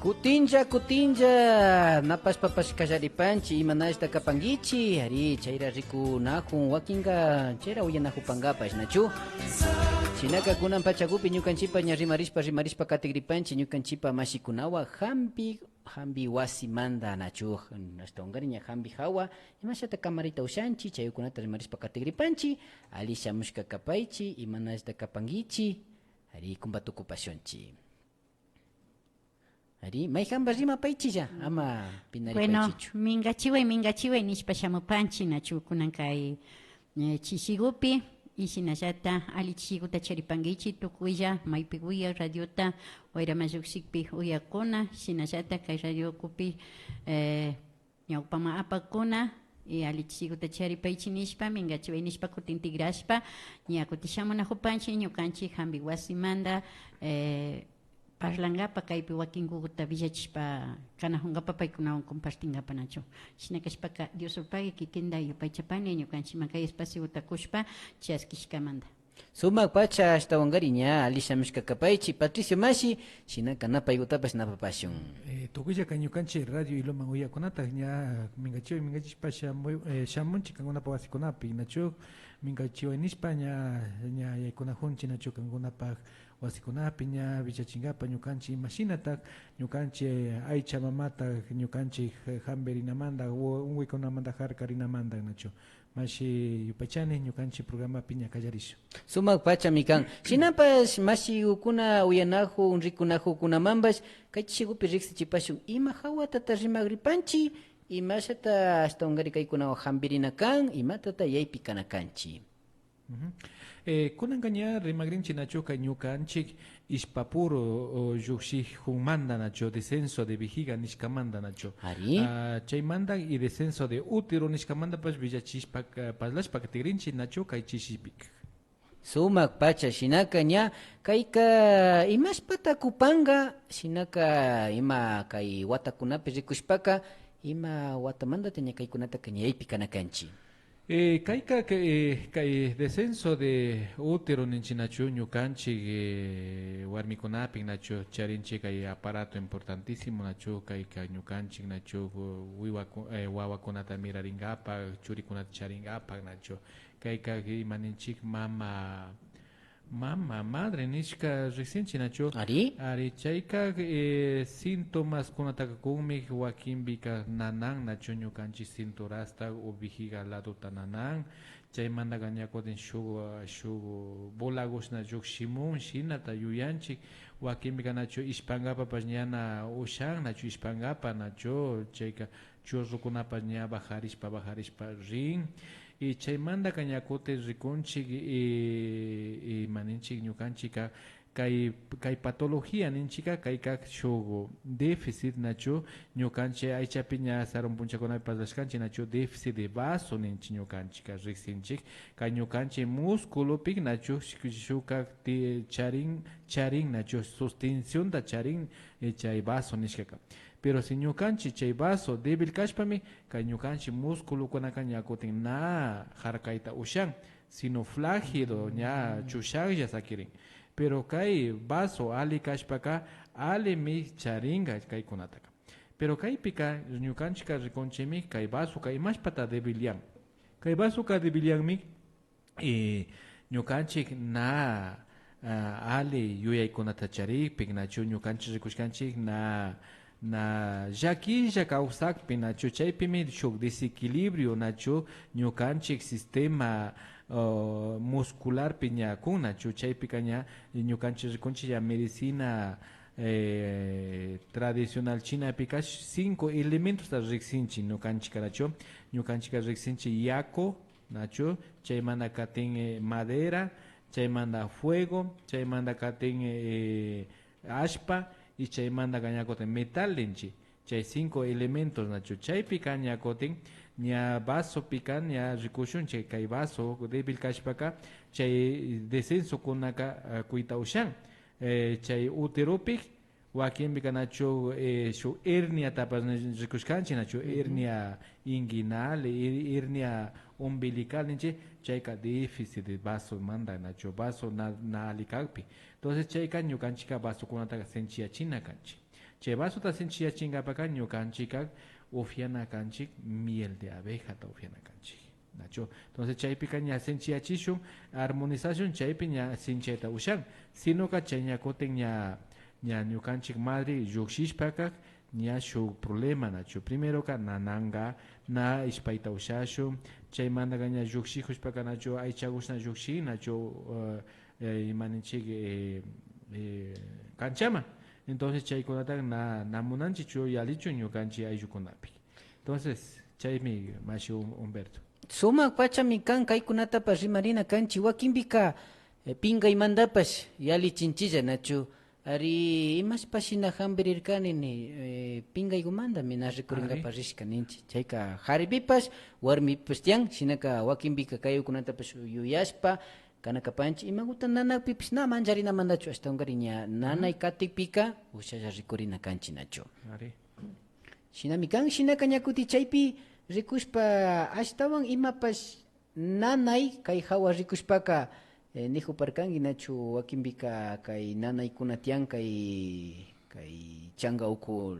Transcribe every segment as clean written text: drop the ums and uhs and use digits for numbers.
Kutinja napas kallaripanchi imanashta kapangichi ari chayra rikunakun wakinga chayra uyanajupangapash nachu chinaka kunan pachakupi ñukanchipa ña rimarishpa katigripanchi ñukanchipa mashikunawa hambi wasimanda nachu hasta ungari ña hambi hawa imashata kamarita ushanchi chayukunata rimarishpa katigripanchi ali shamushka kapaychi imanashta kapangichi ari kumbatukupasionchi. Ari, maijamba rima paichilla, ama pinari bueno, paichichu. mingachiwe nishpa shamupanchi nachu kunankay chishigupi ishinallata ali chishiguta charipangichi tukuylla maypi uya radiota wayramayushikpi uyakuna shinallata kay radiokupi ñawpama apakuna ali chishiguta charipaychi nishpa mingachiwe nishpa kutintigrashpa ña kuti shamunajupanchi ñukanchik hambi wasimanda parlangapa kaypi wakinkuta villachishpa kanahungapa paykunawan compartingapa nachu shinakashpaka Dios urpagi kikinda yupaychapani ñukanchikman kay espaciota kushpa chaskishkamanta Sumak pacha hasta wangari ña ali shamishka kapaychi Patricio Mashi shinaka napaykutapash napapashun. Tukulla ñukanchik radio iloman uyakunata ña mingachishpa shamunchik kankunapa wasikunapi nachu mingachiwa nishpa ña yaykunajunchik nachu kankunapak wasikunapi ña vichachingapa ñukanchik imashinata ñukanchik aycha mamata ñukanchik hambirinamanta unwaykunamanta harkarinamanta nachu mashi yupachani ñukanchik programapi ña kallarishu Sumak pacha mikan shinapash mashi ukuna uyanaju rikunaju kunamanbash kaychigupi riksichipashun ima hawatata rimagripanchi imashata hasta ungari kaykunawan hambirina kan imatata yaypi kana kanchi. Kunanka ña rimagrinchik nachu kay ñukanchik ishpapuro llushik hunmanta nachu descenso de vejiga nishkamanta nachu Ari chaymanta y descenso de útero nishkamanta pash villachishpa parlashpa katigrinchik nachu kay chishipik Sumak pacha shinaka ña kayka imashpata kupanga shinaka ima kay watakunapi rikushpaka ima watamantata ña kaykunata ñaypi kana kanchi. Kay descenso de útero ninchinachu ñukanchik warmikunapik nachu charinchik kay aparato importantísimo nachu kay ñukanchik nachu wawakunata miraringapak churikunata charingapak nachu kayka imaninchik mama madre nishka risinchi nachu Ari chayka síntomas kunataka kunmi wakinbika nanan nachu ñukanchik cinturasta o vejiga ladota nanan chaymanta ñakutin shuk bolagos nachu shimun shinata yuyanchik wakinbika nachu ishpangapapash ñana ushan nachu ishpangapa nachu chayka churrukunapash ña bajarishpa rin y chaymanta ñakutin rikunchik maninchik ñukanchika kay patología ninchika kayka shuk déficit nachu ñukanchik aychapi ña sarun punchakunapi parlashkanchik nachu déficit de vaso ninchik ñukanchika riqsinchik kay ñukanchik musculopik nachu shukka charin nachu sustenciónta charin chay vaso nishkaka pero si ñukanchik chay vaso débil kashpami kay ñukanchik musculukunaka ña kutin na harkayta ushan sino flácido ña chushaqlla sakirin pero kay vaso ali kashpaka ali mi charinga kaykunataka pero kaypika ñukanchika rikunchimi kay vaso kay imashpata debilian kay vaso ka debilianmi ñukanchik na ali yuyaykunata charikpik nachu ñukanchik rikushkanchik na llakilla kawsakpi nachu chaypimi shuk desequilibrio nachu ñukanchik sistema muscularpi ña kun nachu chaypika ña ñukanchik rikunchik ya medicina tradicional chinapika 5 elementos ta riqsinchik ñukanchika nachu ñukanchika riqsinchik yako nachu chaymanta katin madera chaymanta fuego chaymanta katin ashpa y chaymanta ñakutin metal linchi chay 5 elementos nachu chaypika ñakutin ña vaso pika ña rikushunchik kay vaso débil kashpaka chay descenso kunaka kuyta ushan chay uteropik wakinpika nachu shuk hernia tapas rikushkanchik nachu hernia inguinal hernia umbilical ninchik chayka déficit de vaso manda nachu vaso na alikakpi entonces chayka ñukanchika vasokunata senchiyachina kanchik Chay vaso ta sinchia chingapaka ñukanchikak ufiana kanchik miel de abeja ta ufiana kanchik. Nacho. Entonces chaypika ña sinchiachishun armonización chaypi ña sinchayta ushan. Sino ka chay ñakoten ña ñukanchik madre llukshishpaka ña shuk problema nacho. Primero ka nananga na ispayta ushashun. Chaymanta ña llukshijushpaka nacho aychakushna llukshi nacho imaninchik kanchama. Entonces chaykunata na munanchichu yalichu ñukanchik ayllukunapi. Entonces chaymi mashi Humberto. Sumak pachami kan kaykunatapas rimarina kanchi wakinpika pinqaymantapas yalichinchilla nachu ari imashpashina hambirirkanini pinqaykumantami na rikurinkapas rishka ninchi chayka qharipipas warmipipas tiyan shinaka wakinpika kayukunatapas yuyashpa kanakapanchik imakuta nanakpipas na mancharinamanachu ashtawankari ña nanay katikpika ushalla rikurina kanchi nachu shinami kan shinaka ña kuti chaypi rikushpa ashtawan imapas nanay kay hawa rikushpaka nijuparkanki nachu wakinpika kay nanaykuna tiyan kay changa uku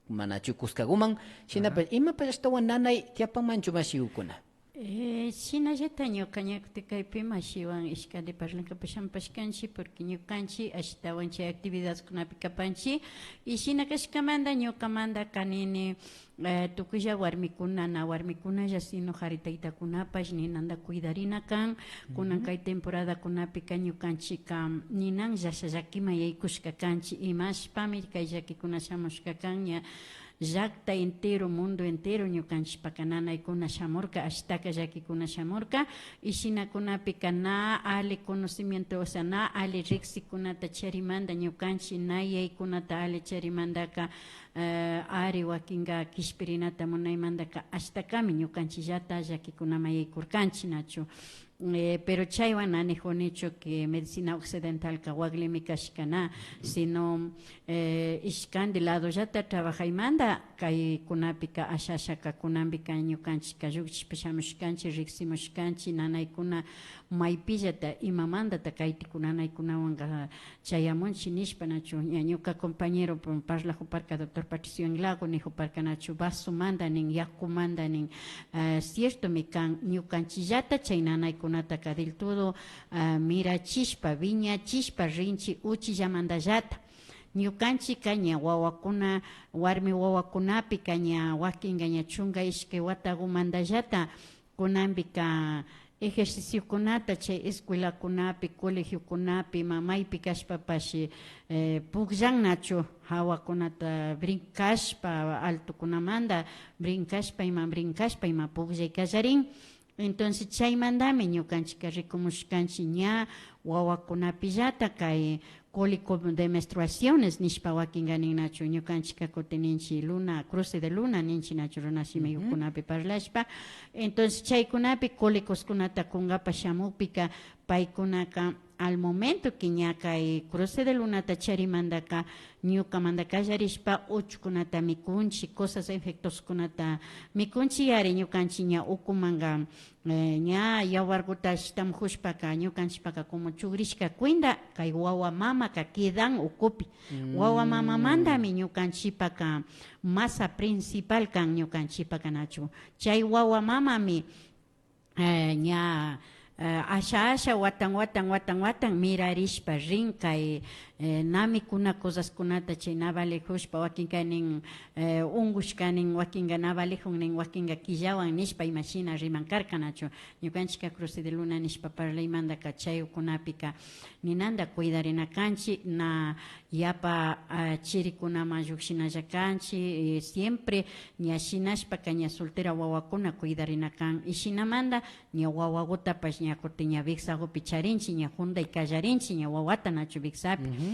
manachu kuskakuman shinapas imapas ashtawan nanay tiapanmanchu mashikukuna Shinallata ñuka ñakuti kaypi mashiwan ishkali parlankapa shampashkanchik porque ñukanchik ashtawan chay actividadeskunapi kapanchik y shina kashkamanta ñukamanta kanini tukuylla warmikunalla sino haritaytakunapash ninanta cuidarina kan kunan kay temporadakunapi ñukanchika ninan llashallakima yaykushka kanchik imashpami kay llakikuna shamushka kan ña llakta entero, mundo entero ñukanchikpaka nanaykuna shamurka ashtaka llakikuna shamurka y shinakunapika na ali conocimiento o sea na ali riqsikunata charimanta ñukanchik na yaykunata ali charimantaka ari wakinka kishpirinata munaymantaka ashtakami ñukanchikllata llakikunama yaykurkanchik nachu pero chaywan nanijunichu que medicina occidental ka waglimi kashkana sino ishkan de lado llata trabajaymanta kay kunapika ashashaka kunanpika ñukanchika llukchishpa shamushkanchik riqsimushkanchik nanaykuna maypillata imamantata kaytiku nanaykunawanka chayamunchik nishpa nachu ñuka compañero parlajuparka doctor Patricio Enlago nijuparka nachu vasumanta nin yakumanta nin cierto mi kan ñukanchillata chay nanaykunataka del todo mirachishpa viñachishpa rinchi uchillamantallata ñukanchika ña wawakuna warmi wawakunapika ña wakinka ña chunka ishkay watakumantallata kunanpika ejerciciokunata chay escuelakunapi colegiokunapi mamaypi kashpapashi pukllan nachu hawakunata brinkashpa altukunamanta brinkashpa ima pukllay kallarin entonces chaymantami ñukanchika rikumushkanchik ña wawakunapillata kay cólico de menstruaciones nishpa wakinka ninnachu ñukanchika kuti ninchi luna cruce de luna ninchi nachu runashimiyukunapi parlashpa entonces chaykunapi cólicoskunata kunkapa shamukpika paykunaka al momento que ña kay cruce de lunata charimantaka ñukamanta kallarishpa uchukunata mikunchik cosas infectoskunata mikunchik yari ñukanchik ña ukumanka ña yawarkuta shtamjushpaka ñukanchikpaka como chugrishka kuinda kay wawa mamaka quedan ukupi wawa mamamantami ñukanchikpaka masa principal kan ñukanchikpaka nachu chay wawa mamami ña asha watan mirarishpa rin kay namikuna cosaskunata chay navalejushpa wakinka nin ungushkanin wakinka navalejun nin wakinka killawan nishpa imashina rimankarka nachu ñukanchika cruce de luna nishpa parlaymantaka chaykunapika ninanta cuidarina kanchik na yapa chirikunama llukshinalla kanchik siempre ña shinashpaka ña soltera wawakuna cuidarina kan y shinamanta ña wawakutapash ña kuti ña viksagupi charinchik ña junday kallarinchik ña wawata nachu viksapi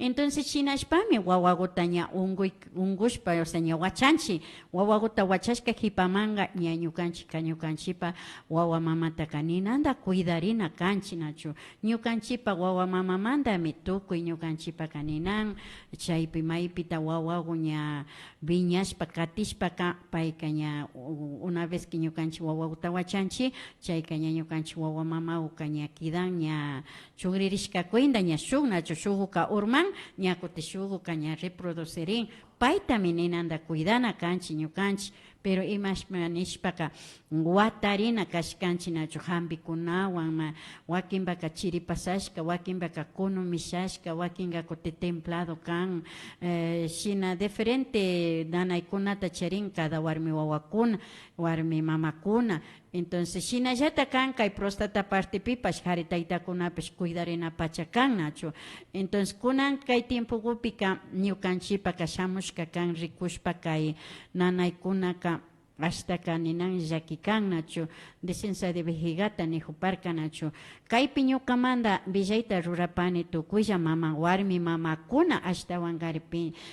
entonces shinashpami wawakuta ña ungushpa o sea ña wachanchik wawakuta wachashka hipamanga ña ñukanchikpa wawa mamataka ninanta cuidarina kanchik nachu ñukanchikpa wawa mamamantami tukuy ñukanchikpaka ninan chaypi maypita wawaku ña viñashpa katishpaka payka ña una vez que ñukanchik wawakuta wachanchik chayka ña ñukanchik wawa mamakuka ña kidan ña chugririshka kuinda ña shuk nachu shukuka urman ñakuti shugo kaña reproducirin payta mininanda cuidana kanchi ñukanchi pero imashmanishpaka watarina kashkanchi nachu hampikunawan wakinbaka chiripasashka wakinbaka kunu mishashka wakinga kuti templado kan shina diferente nanaykunata charin cada warmi wawakuna warmi mamakuna entonces shinallata kan kay prostata partipipash hari taytakunapish cuidarina pacha kan nachu entonces kunan kay tiempukupika ñukanchipaka shamushka kan rikushpa kay nanaykunaka hasta kaninan llakikan nachu descensa de vejigata nijuparka nachu kaypi ñukamanta villayta rurapani tukuylla mama warmi mamakuna ashtawan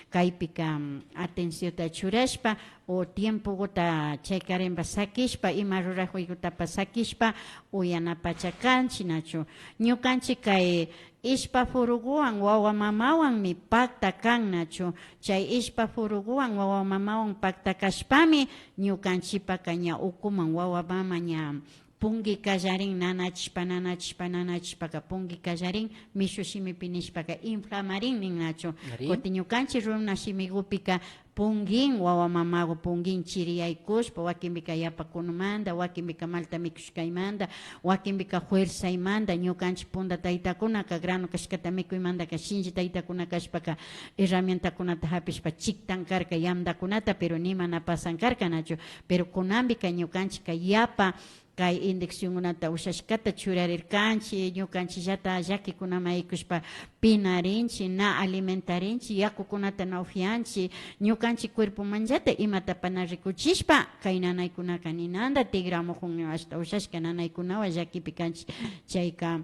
kaypika atenciónta churashpa o tiempukuta chaykarinpa sakishpa ima rurajuykuta sakishpa uyanapachakanchi nachu ñukanchik kay ishpa furuguwan wawa mamawanmi pakta kan nachu chay ishpa furuguwan wawa mamawan pakta kashpami ñukanchipaka ña ukuman wawa mama ña pungi kallarin nanachishpaka pungi kallarin mishu shimipi nishpaka inflamarin nin nachu kuti ñukanchik runa shimigupika pungin wawa mamago pungin chiriyaykushpa wakinbika yapakunumanta wakinbika malta mikushkaymanta wakinbika fuerzaymanta ñukanchik punta taytakunaka grano kashkata mikuymantaka shinchi taytakuna kashpaka herramientakunata hapishpa chiktan karka yamdakunata pero nimana pasan karka nachu pero kunanbika ñukanchika yapa kay indeccionkunata ushashkata churarirkanchi ñukanchillata llakikunama ikushpa pinarinchi na alimentarinchi yakukunata na ufianchi ñukanchik cuerpomanllata imata pana rikuchishpa kay nanaykunaka ninanda tigramujun hasta ushashka nanaykunawan llakipi kanchik chayka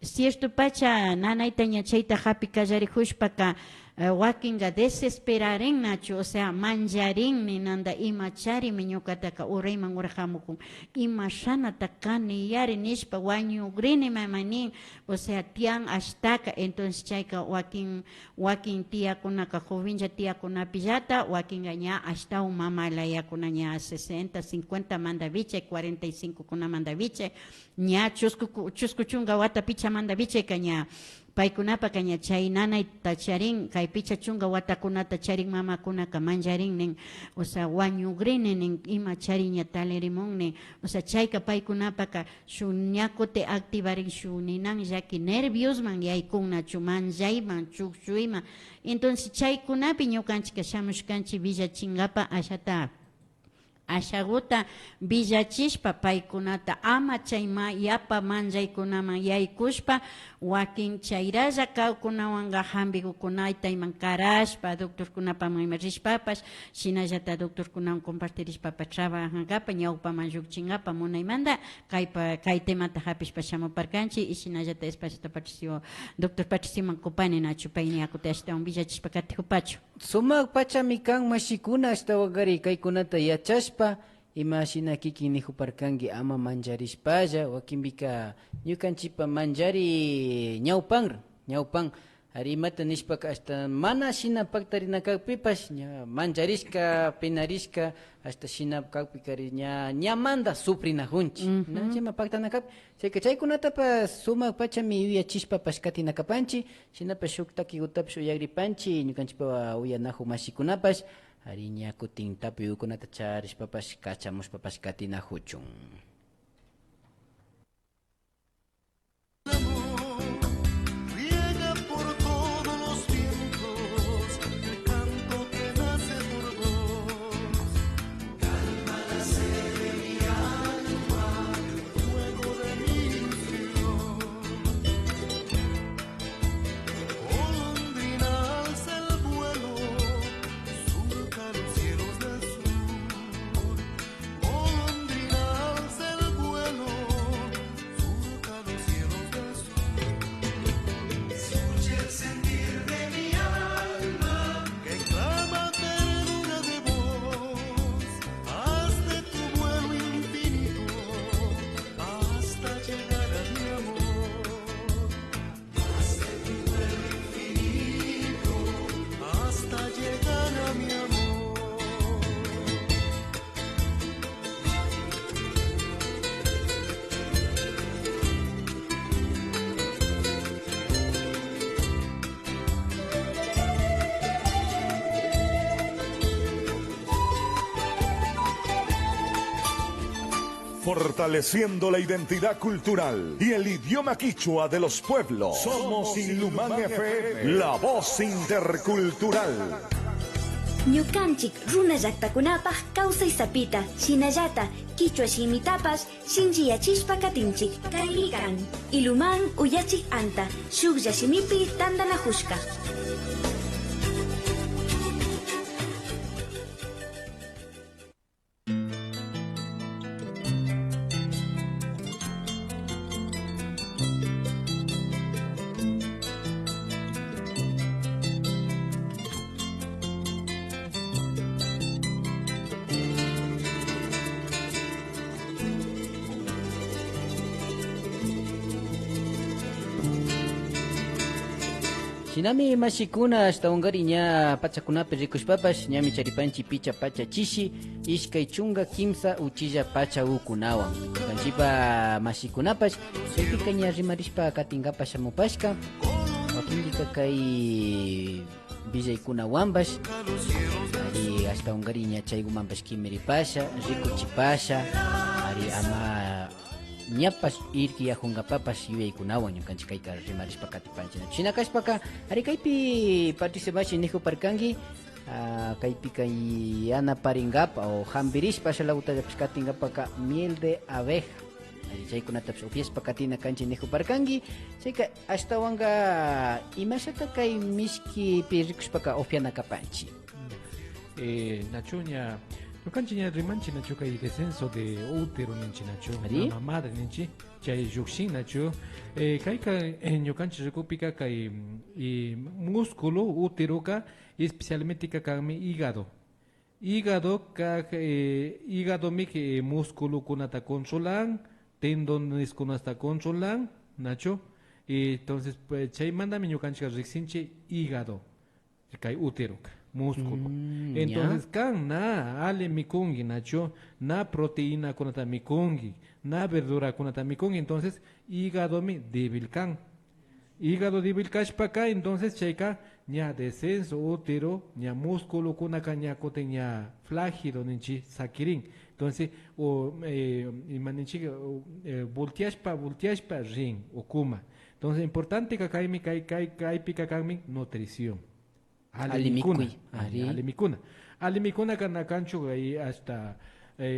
cierto pacha nanayta ña chayta hapi kallarijushpaka wakinga desesperarin nachu o sea manjarin ninanda ima charimi ñukataka urayman urajamukun ima shanata kaniyari nishpa wañugrini mamanin o sea tian ashtaka entonces chayka wakin tiyakunaka jovincha tiyakunapillata wakinga ña ashtawan mamalayakuna ña 60, 50 manda vichay 45 kuna manda vichay ña chuskuchunga wata picha manda vichay ka ña paykunapa kaña chay nanayta charin kay picha chunga watakunata charin mamakunaka manjarin nin o sea wañugrini nin ima chariña talerimun nin o sea chayka paykunapaka shu ñakuti activarin shu ninan llaki nerviosman yaykunnachu manjayman chukchuyman entonces chaykunapi ñukanchika shamushkanchik villachinkapa ashata ashaguta villachishpa paykunata ama chayma yapa manjaykunaman yaykushpa wakin chayralla kawkunawanga hambikukunayta iman karashpa doctorkunapaman ima rishpapash shinallata doctorkunawan compartirishpapas trabajankapa ñawpaman llukchinkapa munaymanta kay temata hapishpa shamuparkanchik y shinallata espaciosta Patricio doctor Patricioman kupani nachu payni yakuta ashtawan villachishpa katijupachu sumak pachami kan mashikuna ashtawakari kaykunata yachashpa ima shina kikin nijuparkanki ama manjarishpalla wakinbika ñukanchipa manjari ñawpan ari imata nishpaka hasta mana shina paktarinakakpipash manjarishka pinarishka hasta shina kakpikari ñamanda sufrinajunchik chayma paktanakap chayka chaykunatapas sumak pachami yuyachishpapash katinakapanchik shinapash shuk takikutapish uyagripanchik ñukanchikpa uyanaju mashikunapash ari ña kutin tapiyukunata charishpapash kachamushpapash katinajuchun. Cielos del sur, golondrina alza Fortaleciendo la identidad cultural y el idioma quichua de los pueblos. Somos Ilumán FM, la voz intercultural. Ñukanchik runa llaqtakunapaq kawsay sapita, shinallata, quichua shimitapas, shinchiyachishpa katinchik. Kaymi kan, Ilumán uyachik anta, shuklla shimipi tandanahushka. Sinami mashikuna hasta ungariña pachakunapi rikushpapash ñami charipanchi picha pacha chishi ishkay chunga kimsa uchilla pacha ukunawan kanchipa mashikunapash chaypika ña rimarishpa katingapash shamupashka wakinka kay villaykunawanpash ari hasta ungariña chaykumanpash kimiripasha rikuchipasha ari ama ñapas irki yajungapapas yuyaykunawan ñukanchik kayka rimarishpa katipanchina china kashpaka ari kaypi participashi nihuparkanki kaypi kay yanaparingapa o hambirishpa ashalawtallapish katingapaka miel de abeja ari chaykunatapish upyashpa katina kanchik nihuparkanki chayka ashtawanga imashata kay mishkipi rikushpaka upyanakapanchik Nachuña Ñukanchik rimanchik nachu kay descenso de útero ninchik nachu mama madre ninchik chay llukshin nachu kayka ñukanchik rikupika kay músculo úteroka especialmente kanmi hígado hígadomi músculo kunata controlan tendones kunata controlan nachu entonces chay mandami ñukanchik riksinchik hígado kay úteroka músculo. Entonces, kan na ale mikungi nacho, na proteína kunata mikungi, na verdura kunata mikungi, entonces hígado mi débil kan. Hígado débil kashpaka, entonces chayka ña descenso útero, ña músculo kunaka ña kote ña flágido ninchi sakirin. Entonces, imaninchi volteashpa rin okuma. Entonces, importante que kai pika kanmi nutrición. Alimikuna. Alimikuna kanakanchu hasta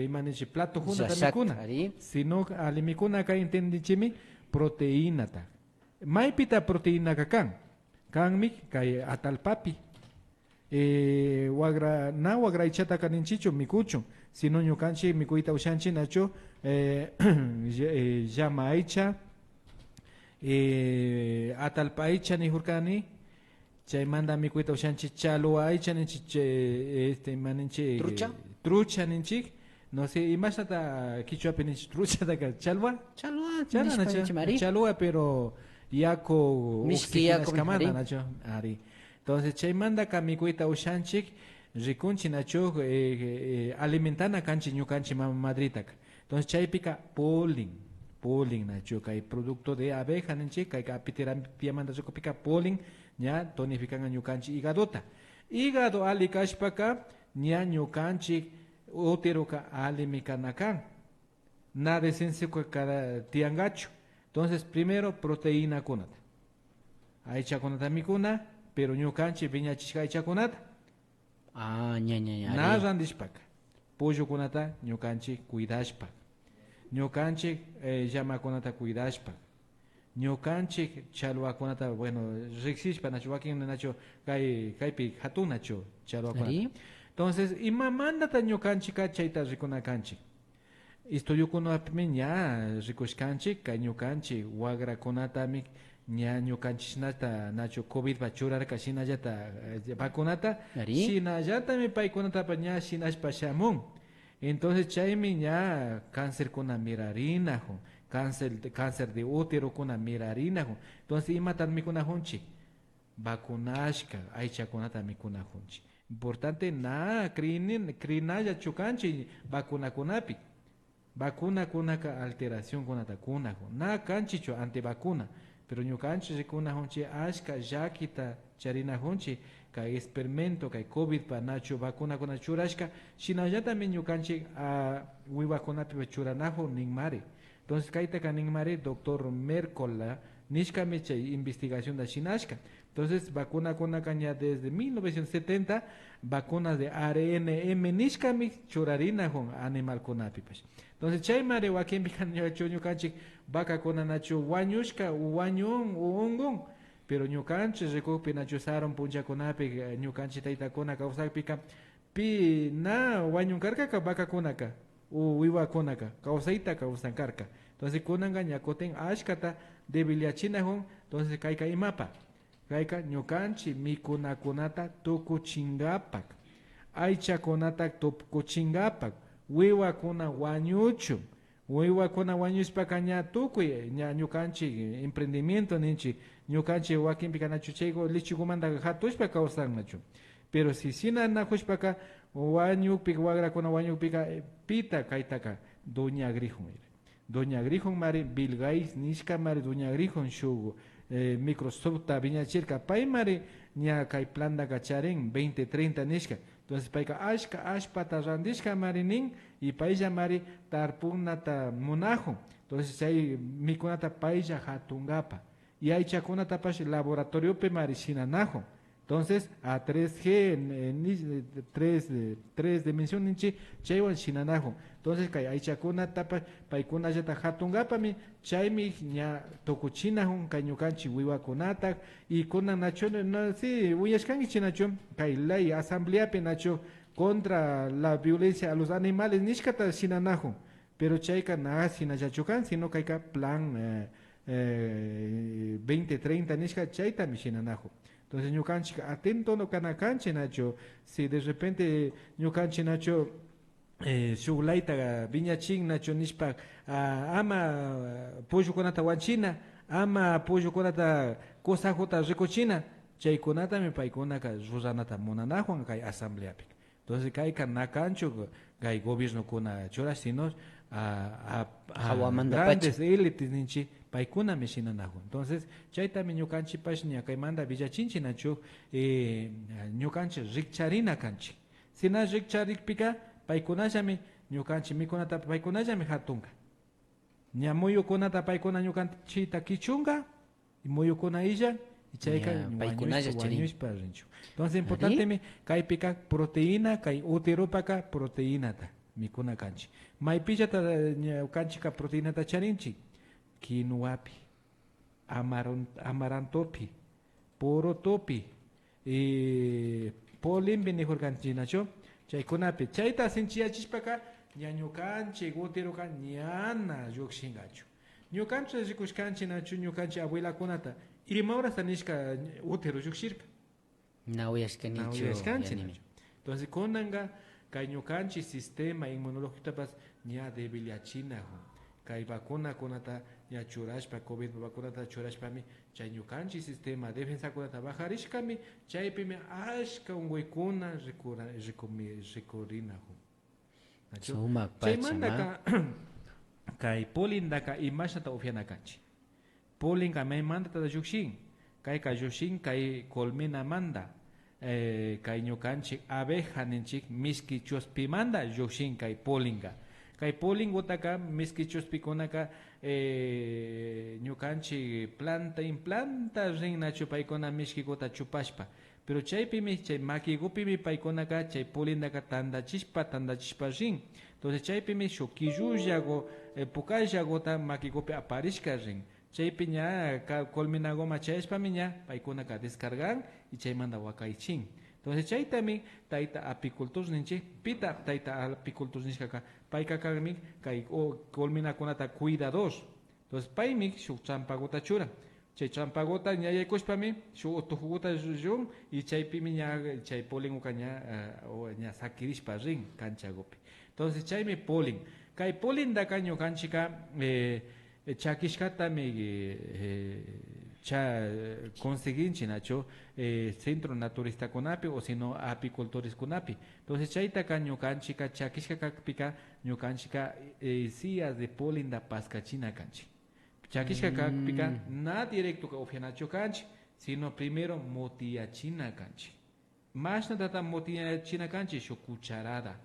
manichi plato juna alimikuna. Sino alimikuna ka entendichimi proteína ta. Maipita proteína kakan. Kanmi kay atalpapi. Wagra ichata kaninchicho mikucho. Sino ñukanchi mikuita ushanchi nacho llama aicha atalpa aicha ni hurkani. Chay manda mi cuita ushanchi chalo aicha ninchi maninchi trucha ninchi no sé imagínate quichua peninchi trucha daga chalwa chalwa pero yako kamana nacho ari entonces chay manda ka mi cuita ushanchi rikunchi nacho alimentana kanchi ñukanchi mama madritaka entonces chay pica pollen nacho kay producto de abeja ninchi kay kapitera piamanda choco pica pollen ña tonifican a ñukanchik hígado ali kashpaka ña ñukanchik úteroka ali mikanakan na descenso cada tiangacho entonces primero proteína kunata aicha kunata mikuna pero ñukanchik viñachishka aicha kunata na randishpaka pollo kunata ñukanchik cuidashpa ñukanchik llama kunata cuidashpa ñukanchik chalwakunata bueno riksishpa nacho wakin nacho kaypi hatun nacho chalwakunata entonces ima mandata ñukanchik chayta rikunakanchik estudiukunapi ña rikushkanchik kay ñukanchik wagrakunatami ña ñukanchishnata nacho covid pa churarka shinallata vacunata shinallatami paykunatapa ña shinashpa shamun entonces chaymi ña cáncer kuna mirarinajun cáncer de útero kuna mirarina entonces imatan mikuna hunchi vacunashka aichakunata mikuna hunchi importante na crinaya chukanchi vacuna kunaka alteración kunata kunajo na kanchicho ante vacuna pero ñukanchik rikunajunchik ashka llakita charinajunchik kay experimento kay COVID pa nachu vacunakuna churashka shinallatami ñukanchik wiwakunapi churanajun ninmari. Entonces kaytaka ninmari doctor Mercola nishkami chay investigación da shinashka. Entonces vacunakunaka ña desde 1970 vacunas de ARNM nishkami churarinajun animalkunapi pues. Entonces chaymari wakinpi ñukanchik vakakuna nachu wañushka wañun ungun pero ñukanchik rikupi nachu saron punchakunapi ñukanchik taytakuna kawsakpika pi na wañunkarkaka vakakunaka o wiwakunaka kawsayta kawsankarka. Entonces kunanga ñakoten ashkata debiliachinajun. Entonces kayka imapa kayka ñukanchik mikunakunata tukuchingapak aychakunata tukuchingapak wiwakuna wañuchun wiwakuna wañushpaka ña tukuy ña ñukanchik emprendimiento ninchik ñukanchik wakinpika nachu chayko lichikumanta hatushpa kawsannachu pero si sinanajushpaka wañukpika wagrakuna wañukpika pita kaytaka doña Grijón mari Bill Gates nishka mari doña Grijón shuk Microsoft viñachirka pay mari ña kay plantaka charin 2030 nishka. Entonces payka ashka ashpata randishka mari nin y paylla mari tarpunata munajun. Entonces chay mikunata paylla hatungapa y aychakunata pash laboratoriope mari shinanajun. Entonces a 3G, 3 dimensión ninchi chaywan shinanajun. Entonces kay aychakunata paykuna llata hatungapami chaymi ña tukuchinajun kay ñukanchik wiwakunata y kunan nacho no sí uyashkanki chinacho kay ley asambleapi nacho contra la violencia a los animales nishkata shinanajun pero chayka na sinallachukan sino kayka plan 2030 nishka chaytami shinanajun. Entonces ñukanchik atento no kanakanchik nacho si de repente ñukanchik nacho shuglaita viñachin nacho nishpa ama pollokunata wanchina ama pollokunata cosajuta rikuchina chaykunatami paykunaka ruranata munanajuan kay asambleapi. Entonces kayka nakanchuk kay gobiernokuna churash sino grandes élites ninchi paykunami shinanajun. Entonces chaytami ñukanchik pash ña kaymanta villachinchik nachu ñukanchik rikcharina kanchik sina rikcharikpika paykunallami ñukanchik mikunata paykunallami hatunka ña muyukunata paykuna ñukanchikta kichunga y muyukuna illan y chayka wañushpa rinchu. Entonces importantemi kaypika proteína kay uteropaka proteinata mikuna kanchik maypillata ñukanchikka proteinata charinchik quinoapi amarantopi porotopi polimpi nijurkanchik nacho chaykunapi chayta sinchiyachishpaka ña ñukanchik uteroka ñana llukshingachu ñukanchik rikushkanchik nachu ñukanchik abuelakunata imaurasta nishka utero llukshirka na uyashkanchik nachu. Entonces kunanga kay ñukanchik sistema inmunológicotapas ña debiliachinajun kay vacunakunata ña churashpa COVID vacunata churashpami chay ñukanchik sistema defensakunata bajarishkami chaypimi ashka unguykuna rikurinajun chaymantaka kay polindaka imashata upianakanchik polinka maymantata llukshin kayka llukshin kay colmenamanta kay ñukanchik abeja ninchik miski chuspimanta llukshin kay polinka kay polingutaka miski chuspikunaka ñukanchik implanta rin nachu paykuna miskikuta chupashpa pero chaypimi chay makikupimi paykunaka chay polindaka tandachishpa rin. Entonces chaypimi shuk killullago pukallaguta makikupi aparishka rin chaypi ña colmenagoma chayashpami ña paykunaka descargan y chaymanta wakaychin. Entonces chaytami tayta apicultor ninchik pita tayta apicultor nishkaka paykakami kay colmenakunata cuidador. Entonces paymi shuk champaguta chura chay champaguta ña yaykushpami shuk utujuguta llun y chaypimi ña chay polinguka ña sakirishpa rin kanchagupi. Entonces chaymi polin kay polindaka ñukanchika chakishkatami conseguinchik nacho centro naturista kunapi o sino apicultores kunapi. Entonces chaytaka ñukanchika chakishkakpika ñukanchika sillas de polinda paskachina kanchik Chakishka kakpika na directo ka ofianacho kanchi, sino primero motiachina kanchi. Más nada motiachina kanchi shu cucharada.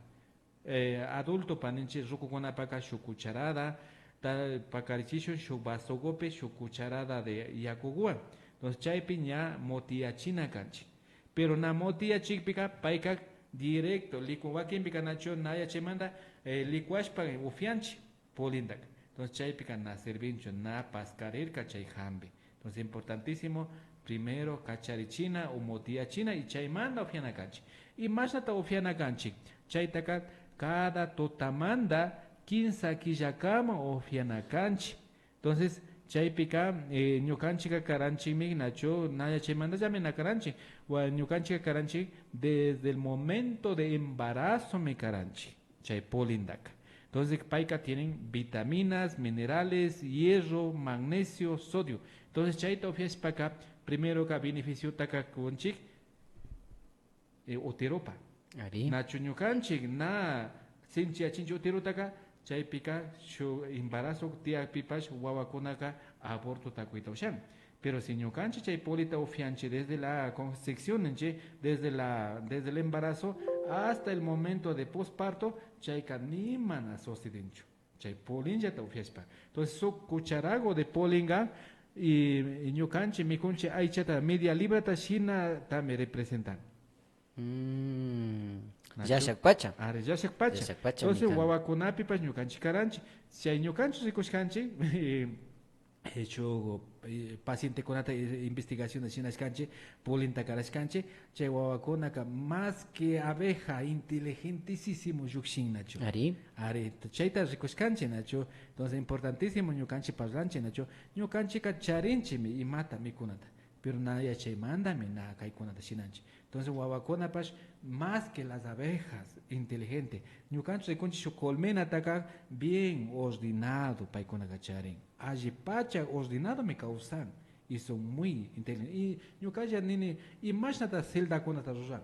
Adulto paninchi rukukuna paka shu cucharada, ta pakarichisho shu basogope shu cucharada de yakugua. Entonces chaypi ña motiachina kanchi. Pero na motiachikpika paika directo licuaquimpica nacho naya chemanda licuashpa ufianchi polindak. Entonces chaypica na servincho na pascarirka chay hambi. Entonces importantísimo primero cacharichina o motiachina y chaymanda ufiana canchi. Y más nata ufiana canchi. Chaytaka cada totamanda 15 quillacama ufiana canchi. Entonces chaypica ñukanchika karanchi mi nacho naya chaymanda llame na karanchi. O ñukanchika karanchi desde el momento de embarazo me karanchi. Chay polindaka. Entonces, paika tienen vitaminas, minerales, hierro, magnesio, sodio. Entonces, chaita ofies para primero que beneficio taka kunchik oteropa. Ari. Na chuñukanchik na sinchi achinchi oterotaka chay pika su embarazo tia pipash wawakunaka aborto takuita oshan. Pero si ñukanchi chay polita ofianchi desde la concepción, desde el embarazo hasta el momento de posparto, chay canimana sostenicho. Chay polinja ta ofiaspa. Entonces, su cucharago de polinga y ñukanchi mi kunchi aichata media libra ta shina ta me representan. Ya shakpacha. Are ya shakpacha. Entonces, wawakunapi pas ñukanchi karanchi. Si hay ñukanchi rikushkanchi, hecho paciente con esta investigación de Chinas canche, polinta caras canche, che guaconaka más que abeja inteligentísimo yuxin nacho. Ari. Ari, chaita ricos canche nacho, entonces importantísimo ñu canche parlanche nacho, ñu canche cacharinche mi y mata mi kunata. Pero nadie che manda mi na kai kunata chinanche. Entonces guabacona pas más que las abejas inteligente. Ñu canche conche su colmena taca bien ordenado pai con agacharin. Allí pacha ordenado me causan y son muy inteligentes. Y yo calla nini y más nada celda con nata rusan.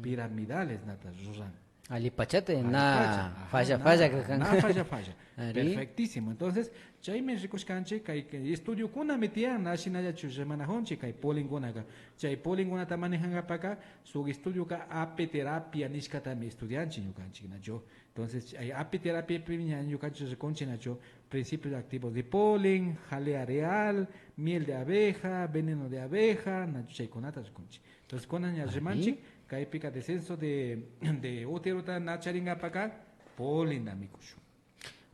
Piramidales nata rusan. Ali pachate Ali na pacha. falla Ajá, falla na- que na falla falla. Ari. Perfectísimo. Entonces, chay me ricoscanche kai estudio kuna metia na shinaya chujemana honche kai polingona ka. Chay polingona ta manejanga para su estudio ka apiterapia nishkata mi estudiante ñukanchi na yo. Entonces, hay apiterapia primiña ñukanchi reconche na yo. Principios activos de polen, jalea real, miel de abeja, veneno de abeja, na chay konata reconche. Entonces, konaña remanchi kai pica descenso de útero na charinga para acá, polen na mikushu.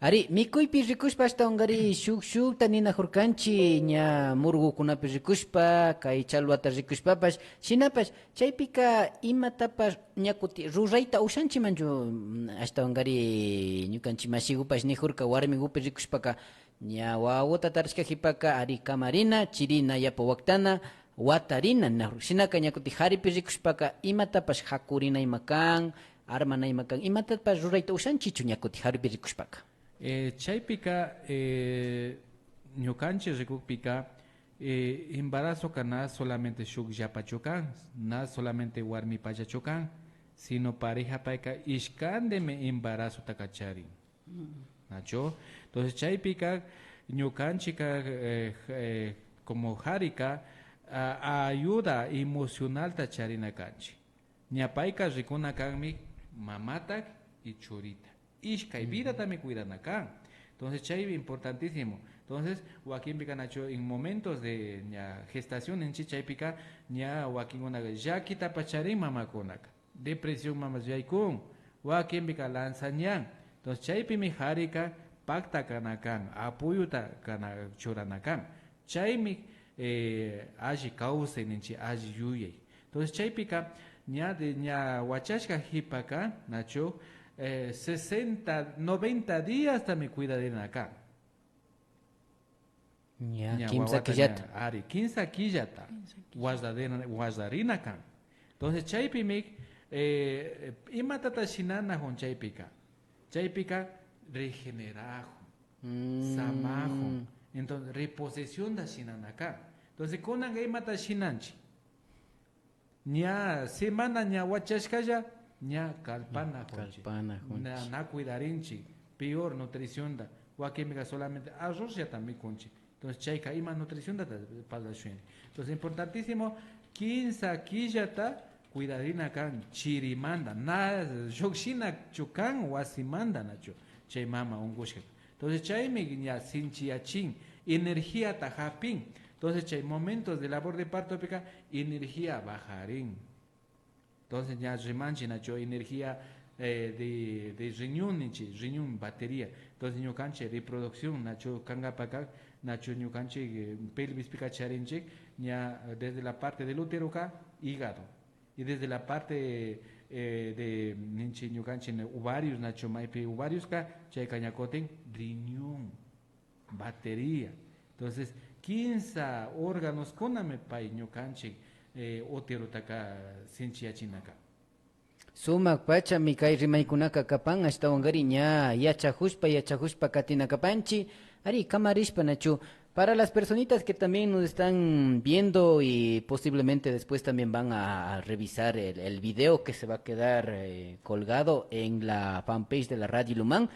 Ari, mikuypi rikushpa hasta ungari shuk tanina hurkanchi ña murgukunapi rikushpa, kay chalwata rikushpapash, shinapash, chaypika imatapash ñakuti rurayta ushanchi manchu hasta ungari ñukanchi mashigupash nijurka warmigupi rikushpaka ña wawata tarishka hipaka ari kamarina, chirina yapa waktana, watarina nahur. Shinaka ñakuti haripi rikushpaka imatapash hakurina imakan, armana imakan, imatapash rurayta ushanchichu ñakuti haripi rikushpaka. Chaypika ñukanchi rikukpika embarazo kana solamente shuk yapachokan, na solamente warmi pachachokan, sino pareja paika ishkandeme embarazo takachari. ¿Nacho? Entonces chaypika ñukanchika como harika ayuda emocional tacharina kanchi. Ñapaika rikuna kanmi mamatak y churita. Ishkay vida también cuidan acá. Entonces, chay importantísimo. Entonces, Joaquín Pica Nacho, en momentos de gestación en Chichaypica, Joaquín Onaga, ya quita pacharín mamá conaca. Depresión mamá yaikun. Joaquín Pica lanzañan. Entonces, chaypi mi harika, pacta canacan, apuyuta cana choranacan. Chaymi, aji causa en chi aji yuye. Entonces, chaypica, de huachashka hipaka, Nacho, 60, 90 días también cuidarían acá. Ya, kimsa kijat. Ari, 15 kijata. Guazdarina acá. Entonces, chaypimik, imatata shinana con chaypika. Chaypika, regenerajo, samajo. Entonces, reposición da shinana acá. Entonces, con imata shinanchi. Ña semana ña huachashkaya. Ña kalpana Kalpana na cuidarinchi, peor nutrición da. Wakimiga solamente arroz ya también conchi. Entonces, chayka ima nutrición da para entonces, importantísimo, 15 quillata, cuidadina kan chirimanda, na shokshina chukan wasimanda nacho, chay mama ungushka. Entonces, chay me ya sinchiachin, energía tajapin. Entonces, chay momentos de labor de parto pica, energía bajarín. Entonces, ya remanchi nacho, energía de riñón, batería. Entonces, yo canche reproducción, nacho kanga paca, nacho yo canche pelvis pica charinche, ya desde la parte del útero acá, hígado. Y desde la parte de ninche yo canche ovarios, nacho maipe ovarios ka, chay cañacoten, riñón, batería. Entonces, 15 órganos coname pay yo canche útero taca sinchiachinaka. Sumak pacha mi kay rimaykunaka kapan hasta wangari ña yachajushpa katina kapanchi ari kamarishpa nachu. Para las personitas que también nos están viendo y posiblemente después también van a revisar el video que se va a quedar colgado en la fanpage de la Radio Lumán.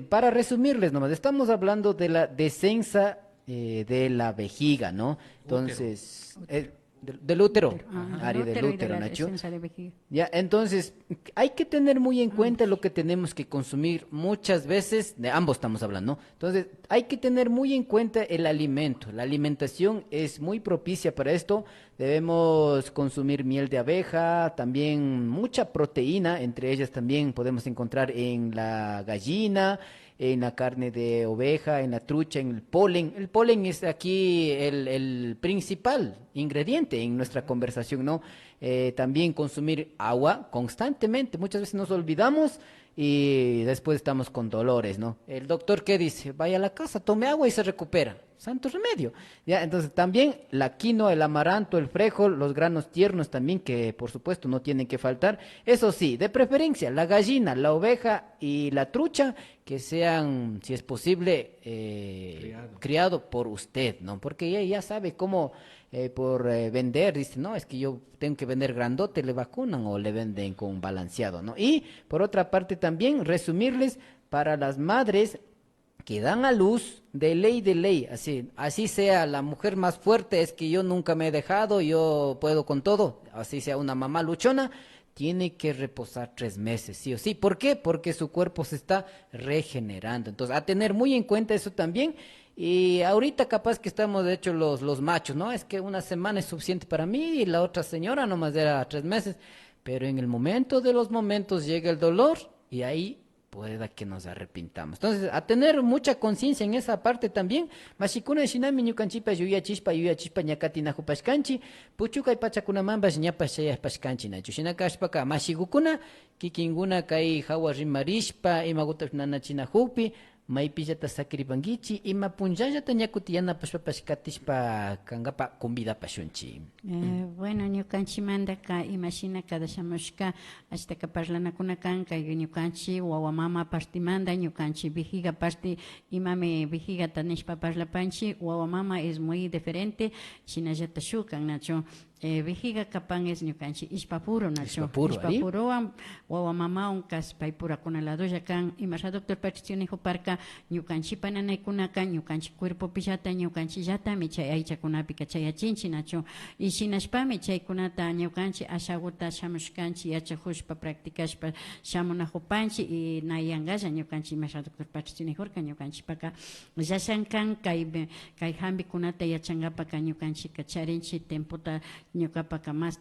Para resumirles nomás, estamos hablando de la descensa de la vejiga, ¿no? Entonces, del útero, área del útero, Nacho. Ya, entonces, hay que tener muy en cuenta lo que tenemos que consumir muchas veces, de ambos estamos hablando, ¿no? Entonces, hay que tener muy en cuenta el alimento. La alimentación es muy propicia para esto. Debemos consumir miel de abeja, también mucha proteína, entre ellas también podemos encontrar en la gallina, en la carne de oveja, en la trucha, en el polen. El polen es aquí el principal ingrediente en nuestra conversación, ¿no? También consumir agua constantemente. Muchas veces nos olvidamos y después estamos con dolores, ¿no? El doctor, ¿qué dice? Vaya a la casa, tome agua y se recupera. Santo remedio. Ya, entonces también la quinoa, el amaranto, el frijol, los granos tiernos también, que por supuesto no tienen que faltar. Eso sí, de preferencia, la gallina, la oveja y la trucha, que sean, si es posible, criado por usted, ¿no? Porque ya sabe cómo por vender, dice, no, es que yo tengo que vender grandote, le vacunan o le venden con balanceado, ¿no? Y por otra parte también, resumirles, para las madres que dan a luz, de ley, así sea la mujer más fuerte, es que yo nunca me he dejado, yo puedo con todo, así sea una mamá luchona, tiene que reposar 3 meses, sí o sí. ¿Por qué? Porque su cuerpo se está regenerando. Entonces, a tener muy en cuenta eso también. Y ahorita capaz que estamos, de hecho, los machos, ¿no? Es que una semana es suficiente para mí y la otra señora nomás era 3 meses. Pero en el momento de los momentos llega el dolor y ahí pueda que nos arrepintamos. Entonces, a tener mucha conciencia en esa parte también. Mashikuna shinami ñukanchipa yuya chispa ñakatina hupashkanchi, puchuka y pachakunamambas ñapas chayas pashkanchi nachu. Shinakashpaka mashigukuna, kikinguna kai hawa rimarishpa, imagutas nanachina hupi, maipillata sakribangichi, ima punjayata ñakutiyana pashpapashkatishpa kangapa convidapa shunchi. Bueno, ñukanchi mandaka imashina kadashamushka ashtaka parlanakuna kanka ñukanchi wawamama partimanda ñukanchi vihiga parti imame vihiga tanishpa parlapanchi wawamama es muy diferente shinallata shukan nacho. Vihiga kapan es ñukanchi ispapuro nacho. Ispapuroan wawamama unkas paipura kuna lado yakan imasha doctor Patricio nijo parka ñukanchi pananaykuna kan ñukanchi cuerpo pillata ñukanchi yata michay aychakunapi kachayachinchi nacho. Y shinashpami chaykunata ñukanchi ashaguta shamushkanchi yachajushpa practicashpa shamunajupanchi y nayangalla ñukanchi imasha doctor Patricio nijorka ñukanchi paka yashankan kay hambikunata yachangapaka ñukanchi kacharinchi temputa ñukapaka más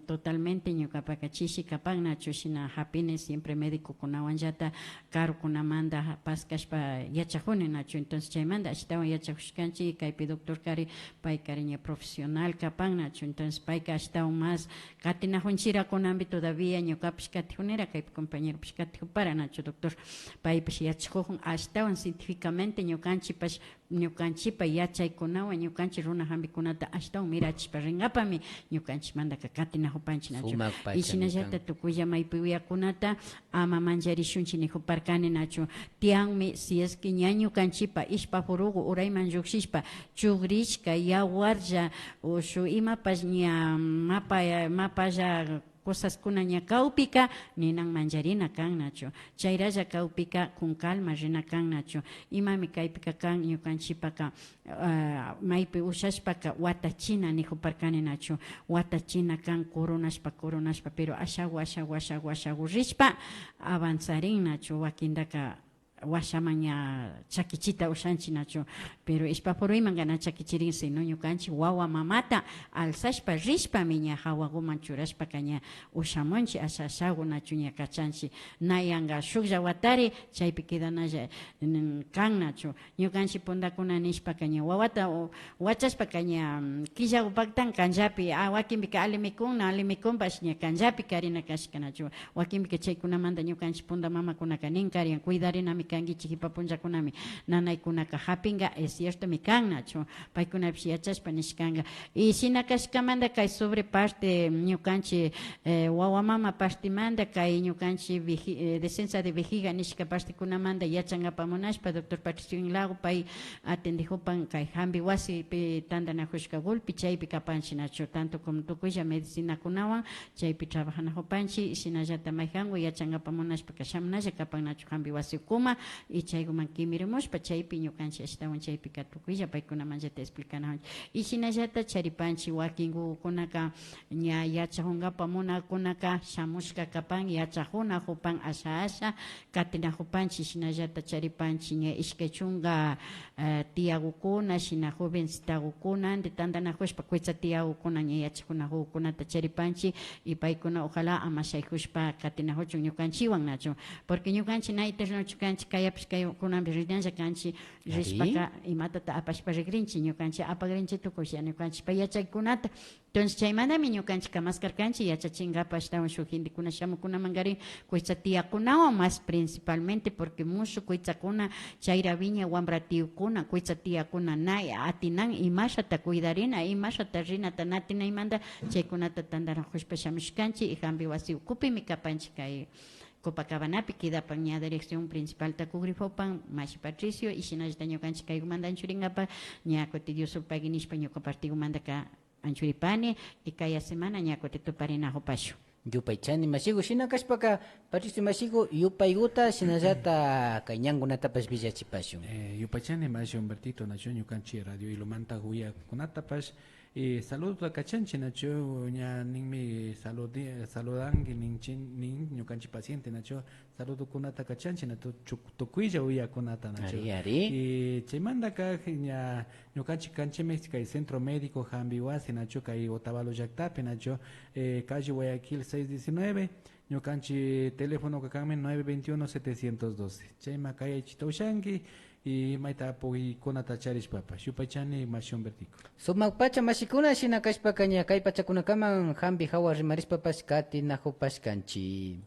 totalmente ñukapaka chishi kapan nacho shina happiness siempre médico kunawanllata caro kunamanda paskashpa yachajuni nacho. Entonces chaymanda ashtawan yachajushkanchi kaypi doctor kari pay kariña profesional kapan nacho. Entonces payka ashtawan más katinajunchira kunambi todavía ñukapish katijunera kaypi compañero pish katijupara nacho doctor paypish yachajujun ashtawan científicamente ñukanchipa yachaykunawan ñukanchi runa hambikunata ashtawan mirachishpa ringapami ñukanchi mandaka katinajupanchi nacho. Y shinallata tukuya maypi wiyakunata ama manjarishunchi nijuparkani nacho. Tianmi si es que ña ñukanchipa ishpapurugu urayman llukshishpa chugrishka yawarlla ushu imapash ña mapalla cosas kuna ña kaupika ninan manjarina kan nacho chayralla kaupika con calma rina kan nacho imami kaypika kan ñukanchipaka maypi ushashpaka watachina nijuparkani nacho watachina kan coronashpa pero ashagu rishpa avanzarin nacho wakindaka washamanya chakichita ushanchi nacho pero ispaporuyman gana chakichirinsi no ñukanchik wawa mamata alsashpa rishpa miña hawaguman churashpa kaña ushamunchi ashagu nacho ña kachanchi nayanga shuklla watari chaypi kidanalla kan nacho ñukanchik pundakuna nishpa kaña wawata wachashpa kaña killapaktan kanllapi wakinpika ali mikunpash ña kanllapi karina kashka nacho wakinpika chaykunamanta ñukanchik punda mamakunaka nin karian cuidarinami kangichik hipapunllakunami nanaykunaka hapinga es cierto mi kan nacho paykunapish yachashpa nishkanga y shinakashkamanta kay sobre parte ñukanchik wawa mama partimanta kay ñukanchik descensa de vejiga nishka partikunamanta yachangapamunashpa doctor Patricio Inlago pay atendijupan kay hambi wasipi tandanajushkagulpi chaypi kapanchik nacho tanto como tukuylla medicinakunawan chaypi trabajanajupanchik shinallata mayjangu yachangapamunashpa kashamunalla kapan nacho hambi wasikuma y chayguman kimirimushpa chaypi ñukanchik ashtawan chaypi katukuylla paykunamallata explicanawan y shinallata charipanchik wakinkukunaka ña yachajunkapak munakunaka shamushka kapan yachajuna jupan asha katinajupanchik shinallata charipanchik ña ishkay chunka tiyagukuna shina jovencitagukuna ante tantanajushpa kuytsa tiyagukuna ña yachajunajukunata charipanchik y paykuna ojalá ama shaykushpa katinajuchun ñukanchiwan nacho porque ñukanchik na iternochu kanchik kayapish kaykunampi rinalla kanchik rishpaka imatata apashpa rikrinchik ñukanchik apagrinchik tukushya ñukanchikpa yachaykunata entonces chaymantami ñukanchik kamaskarkanchik yachachinkapash tawan shuk gentekuna shamukunamangarin kuytsa tiyakunawan más principalmente porque mushuk kuytsakuna chayra viña wambra tiyukuna kuytsa tiyakuna nay atinan imashata cuidarina imashata rinata natinaymanta chaykunata tandanajushpa shamushkanchik y hambi wasi ukupimi kapanchik kay Copacabanapi kidapan ña dirección principal takugrifopan Mashi Patricio y shinallata ñukanchik kaygumanta anchurinkapak ña kuti Diosulpagui nishpa ñuka partikumantaka anchuripani y kaya semana ña kuti tuparinajupashu Yupaychani masigu shina kashpaka Patricio masigu yupayguta shinallata kay ñankunatapash villachipashun Yupaychani mashi Humbertito nacho ñukanchik radio ilumanta huyakunatapash saludos a Cachanchi nacho ña ninmi saludangi nin ñukanchik paciente nacho saludo kunata Cachanchi nato tukuylla uyakunata nacho y chaymanta kaq ña ñukanchik kanchimis kay centro médico hambi wasi nacho kay Otavalo llaqtapi nacho calle Guayaquil 619 ñukanchik teléfono kakanmi 921-712 chayma kay chitaushanki y maita apoy kunata charishpapa yupaychani mashi Humbertico sumak pacha mashikuna shina kashpaka ña kay pachakunakaman hambi hawa rimarishpapash katinajupashkanchik